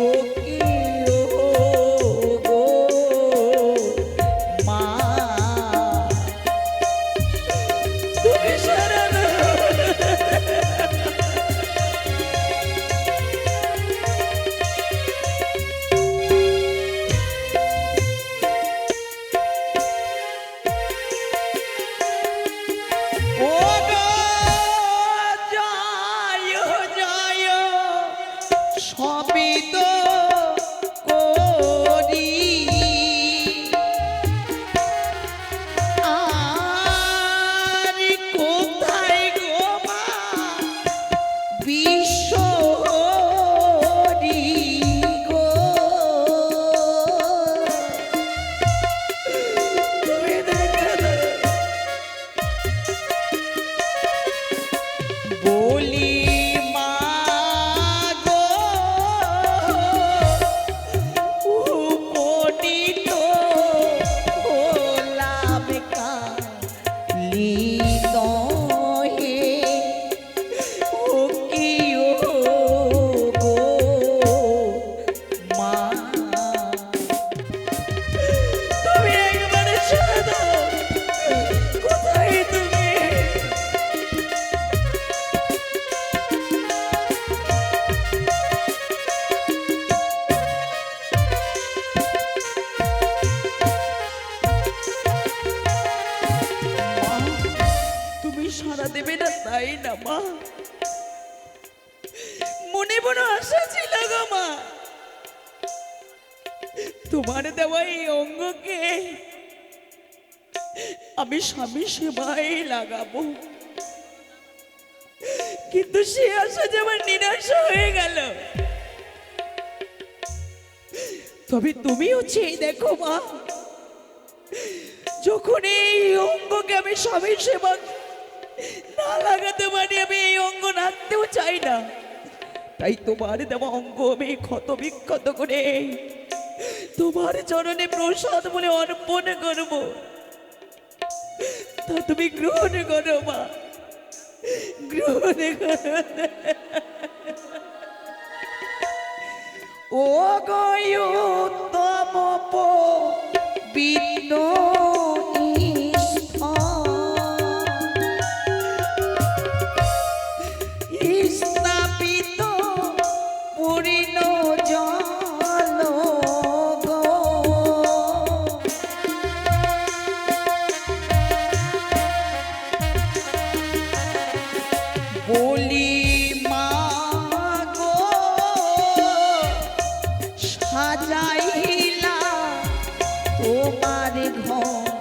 ও কি ও গো মা, তুমি সারা সবই তো করি আর কোথায় গো মা বিশ্বহরি গো, তুমি দেখা বলি সারা দেবে না তাই না মা, মনে বড় আশা ছিল গো মা, তোমার দেওয়া এই অঙ্গকে আমি স্বামী সেবায় লাগাবো, কিন্তু সে আশা যে আমার নিরাশ হয়ে গেল। তবে তুমিও চেয়ে দেখো মা, যখন এই অঙ্গকে আমি স্বামী সেবা না লাগাতে পারি, আমি এই অঙ্গ রাখতেও চাই না, তাই তোমার দেওয়া অঙ্গ আমি ক্ষত বিক্ষত করে তোমার চরণে প্রসাদ বলে অর্পণ করব, তা তুমি গ্রহণ করো মা, গ্রহণ করো। ও গয়ুত্তম বিন্ন বলি মা গো সাজাইলা তোমার ঘর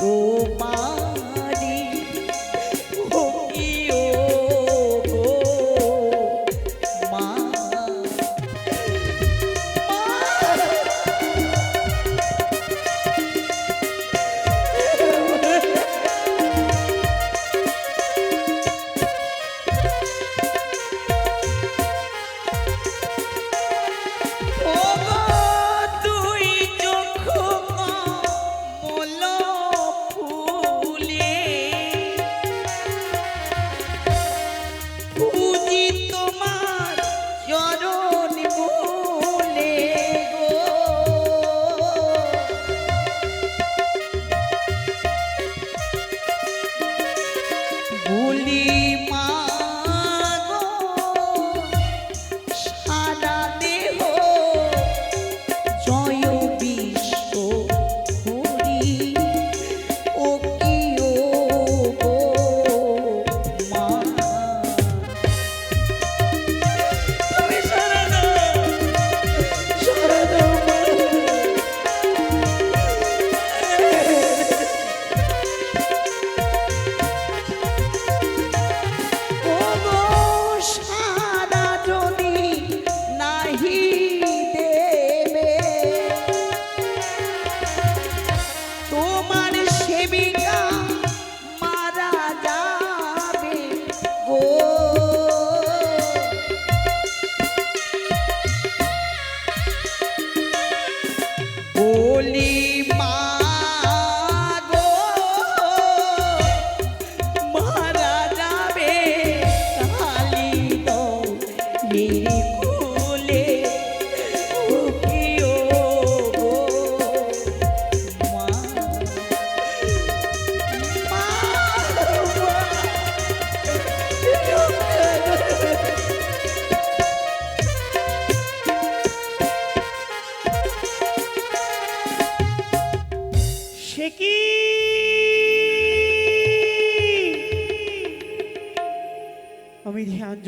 তোমারি, ও কি ও গো মা,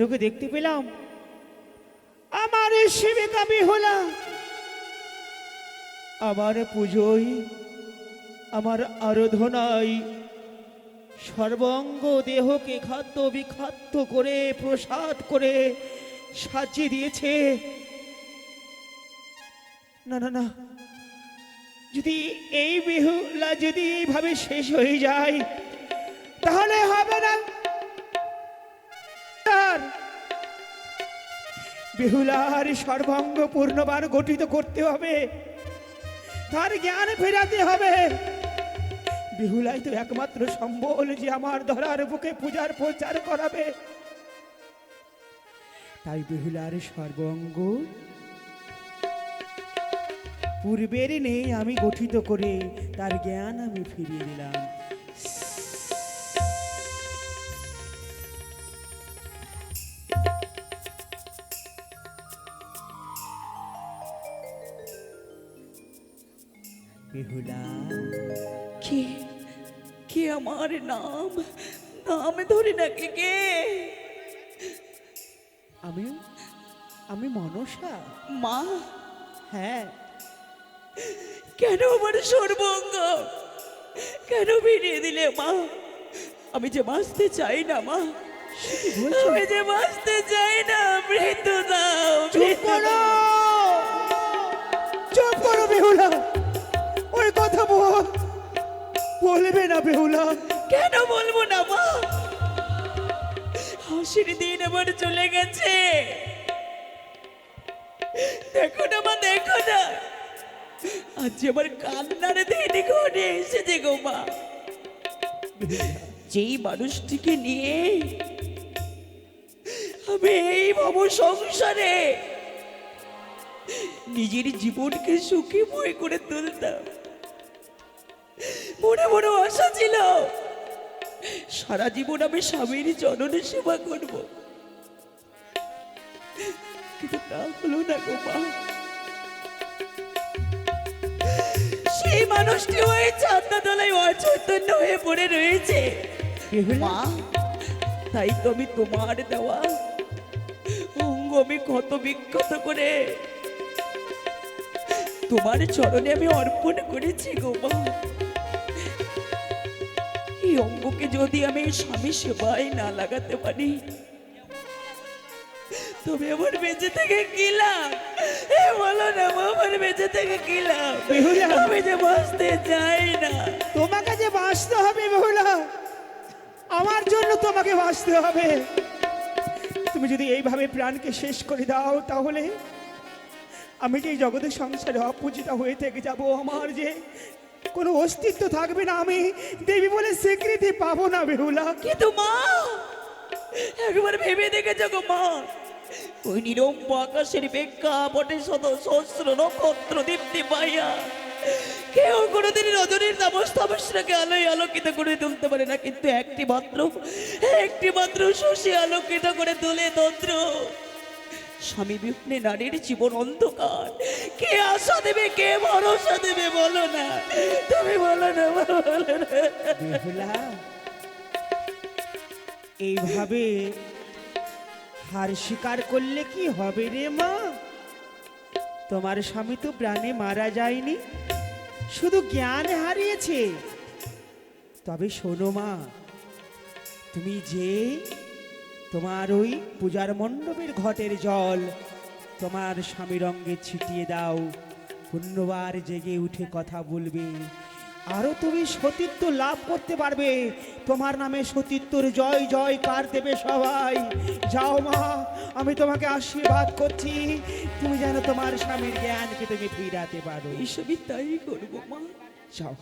যোগে দেখতে পেলাম আমার এই সেবিকা বেহুলা আমার পুজোয়, আমার আরাধনায় সর্বাঙ্গ দেহকে খাদ্য বিখাদ্য করে প্রসাদ করে সাজিয়ে দিয়েছে। না না না, যদি এই বেহুলা যদি এইভাবে শেষ হয়ে যায় তাহলে হবে না। বেহুলার সর্বাঙ্গ পূর্ণবার গঠিত করতে হবে, তার জ্ঞান ফেরাতে হবে। বেহুলাই তো একমাত্র সম্বল যে আমার ধরার বুকে পূজার প্রচার করাবে। তাই বেহুলার সর্বাঙ্গ পূর্বের নেই আমি গঠিত করে তার জ্ঞান আমি ফিরিয়ে দিলাম। বেহুলা, কে কে আমার নাম নাম ধরে নাকি কে? আমি আমি মনসা। মা, হ্যাঁ। কেন আমার সর্বঙ্গ কেন ফিরিয়ে দিলে মা? আমি যে বাঁচতে চাই না মা, আমি যে বাঁচতে চাই না। মৃত্যু দাও, চুপ করো, চুপ করো বেহুলা, ওই কথা বলবে না বেহুলা। কেন বলবো না মা? হাসির দিন আমার চলে গেছে। দেখো না মা, দেখো না, আজ আমার কান্নার দিন ঘরে এসেছে গো মা। যেই মানুষটিকে নিয়ে আমি এই ভব সংসারে নিজের জীবনকে সুখীময় করে তুলতাম, মনে মনে আশা ছিল সারা জীবন আমি স্বামীর চরণে সেবা করব, কিন্তু তা হলো না গো মা। সেই মানুষটি ওই চাঁদা তলায় অচৈতন্য হয়ে পড়ে রয়েছে মা। তাই তো আমি তোমার দেওয়া অঙ্গ আমি ক্ষত বিক্ষত করে তোমার চরণে আমি অর্পণ করেছি গো মা। এই অঙ্গকে যদি আমি স্বামী সেবায় না লাগাতে পারি তবে আমার বেঁচে থেকে কি লাভ? বলো না মা, আমার বেঁচে থেকে কি লাভ? আমি যে বাঁচতে চাই না। তোমাকে যে বাঁচতে হবে বেহুলা, আমার জন্য তোমাকে বাঁচতে হবে। তুমি যদি এইভাবে প্রাণকে শেষ করে দাও তাহলে আমি যে এই জগতের সংসারে অপূজিতা হয়ে থেকে যাব, আমার যে কোনো অস্তিত্ব থাকবে না, আমি দেবী বলে স্বীকৃতি পাবো না বেহুলা। কিন্তু মা, একবার ভেবে দেখেছো গো মা, ওই নিরম্ব আকাশের প্রেক্ষাপটে শত সহস্র নক্ষত্র দীপ্তি পাইয়া কেউ কোনোদিন রজনীর তাপস তাপসটাকে আলোয় আলোকিত করে তুলতে পারে না, কিন্তু একটি মাত্র শশী আলোকিত করে তুলে তন্ত্র। স্বামী বিপ্নে নারীর জীবন অন্ধকার, কে আশা দেবে, কে ভরসা দেবে? বলো না, তুমি বলো না, বলো না। বেহুলা, এইভাবে হার স্বীকার করলে কি হবে রে মা? তোমার স্বামী তো প্রাণে মারা যায়নি, শুধু জ্ঞান হারিয়েছে। তবে শোনো মা, তুমি যে তোমার ওই পূজার মণ্ডপের ঘটের জল তোমার স্বামীর অঙ্গে ছিটিয়ে দাও, পুণ্যবার জেগে উঠে কথা বলবে, আরো তুমি সতীত্ব লাভ করতে পারবে। তোমার নামে সতীত্বর জয় জয় কার দেবে সবাই। যাও মা, আমি তোমাকে আশীর্বাদ করছি, তুমি যেন তোমার স্বামীর জ্ঞানকে তুমি ফিরাতে পারো। এইসবই তাই করবো মা। যাও।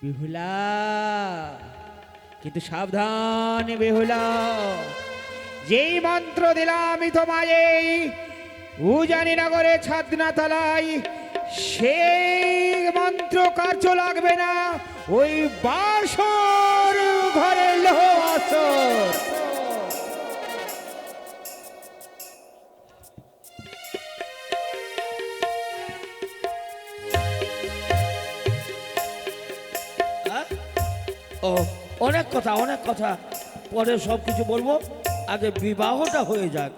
বেহুলা, কিন্তু সাবধান বেহুলা, যেই মন্ত্র দিলাম আমি তোমায় এই উজানিনগরে ছাদনা তলায়, সেই মন্ত্র কার্য লাগবে না। ওই বাসর ঘরে লোহ আসর। ও, অনেক কথা অনেক কথা, পরে সব কিছু বলবো, আগে বিবাহটা হয়ে যাক।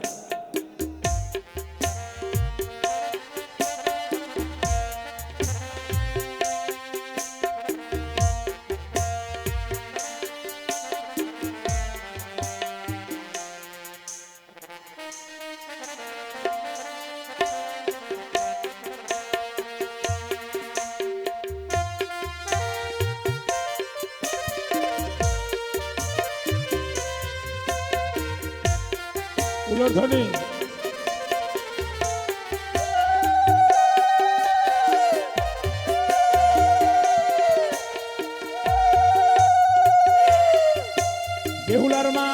উলধ্বনি বেহুলার মা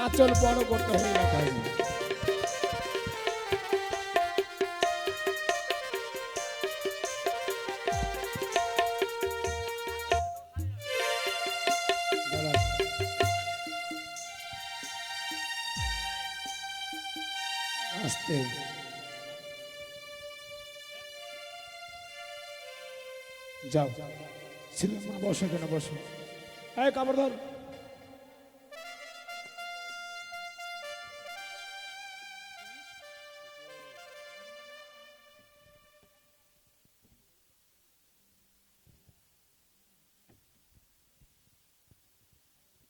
আঁচল বড় করতে হয়ে গেছে। আস্তে যাও, ছিল মা, বসো কেন, বসো। এই কাপড় ধর।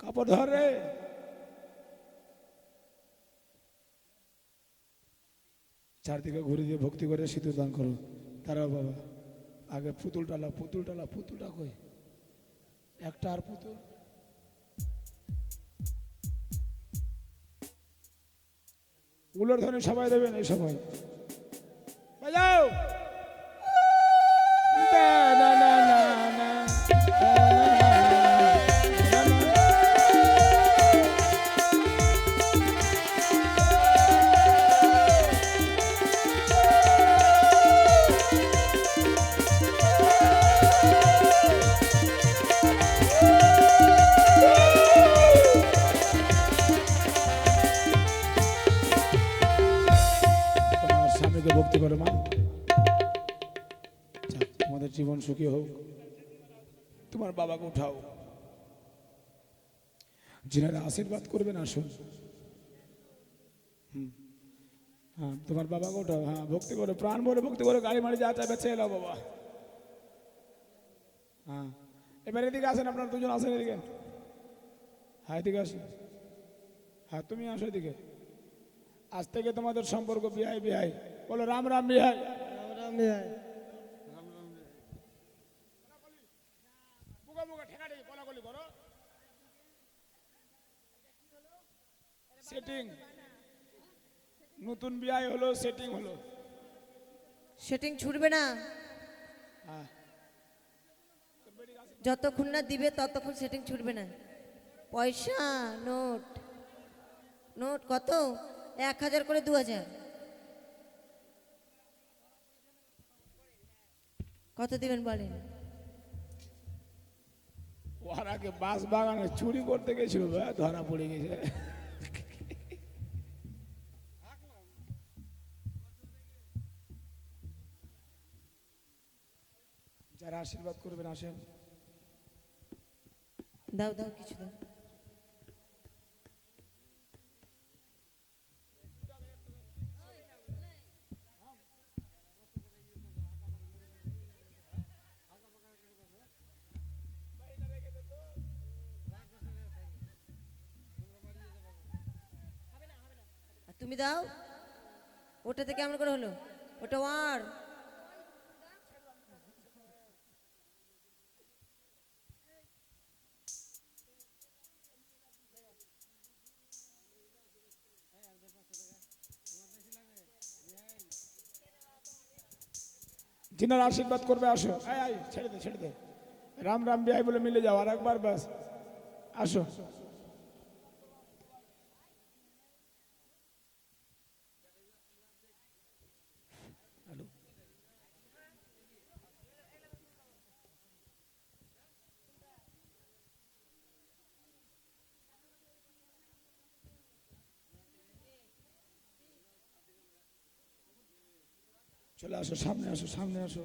কাপড় ধর রে। চারদিকে ঘুরে দিয়ে ভক্তি করে সিঁদুর দান করো। তারাও বাবা, আগে পুতুল টালা, পুতুল টালা, পুতুলটা কই? একটা আর পুতুল। উলোর ধ্বনি সবাই দেবেন এই সময়। বাজাও। না না না না না। স্বামীকে ভক্তি করো মা। যাক, তোমাদের জীবন সুখী হোক। তোমার বাবাকে উঠাও, যিনারা আশীর্বাদ করবেন আসুন। হ্যাঁ, তোমার বাবাকে উঠাও। হ্যাঁ, ভক্তি করো, প্রাণ ভরে ভক্তি করো, গাড়ি মারি যা চাইবে চেয়ে এলো বাবা। হ্যাঁ, এবার এদিকে আসেন, আপনারা দুজন আসেন এদিকে। হ্যাঁ, এদিকে আসেন। হ্যাঁ, তুমি আসো এদিকে। আজ থেকে তোমাদের সম্পর্ক বিহাই বিহাই। বলো রাম রাম বিহাই। সেটিং নতুন বিয়াই হলো, সেটিং হলো। সেটিং ছুটবে না, হ্যাঁ, যতক্ষণ না দিবে ততক্ষণ সেটিং ছুটবে না। পয়সা নোট, নোট কত? 1000 করে 2000। কত দিবেন বলেন? ওর আগে বাস বাগানে চুরি করতে গেছিল, ধরা পড়ে গেছে। যারা আশীর্বাদ করবেন আসেন। দাও দাও, কিছু দাও। তুমি দাও। ওটাতে কেমন করে হলো? ওটা আর जिनार आशीर्वाद करबे आसो। आय आय ছেড়ে দে ছেড়ে দে। राम राम बिहाई बोले मिले जाओ। और एक बार बस आसो। चले आसो सामने आसो सामने आसो।